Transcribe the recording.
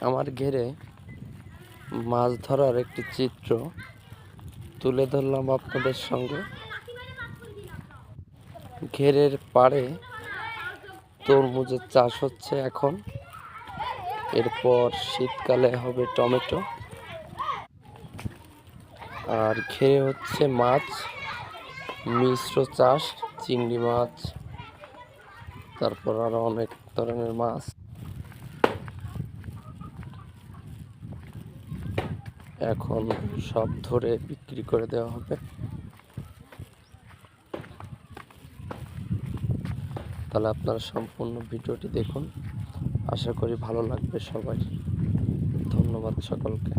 আমার ঘেরে মাছ ধরার একটি চিত্র তুলে ধরলাম আপনাদের সঙ্গে। ঘেরের পাড়ে তরমুজের চাষ হচ্ছে এখন, এরপর শীতকালে হবে টমেটো। আর ঘেরে হচ্ছে মাছ, মিশ্র চাষ, চিংড়ি মাছ, তারপর আরো অনেক ধরনের মাছ। এখন সব ধরে বিক্রি করে দেওয়া হবে। তাহলে আপনারা সম্পূর্ণ ভিডিওটি দেখুন, আশা করি ভালো লাগবে সবাই। ধন্যবাদ সকলকে।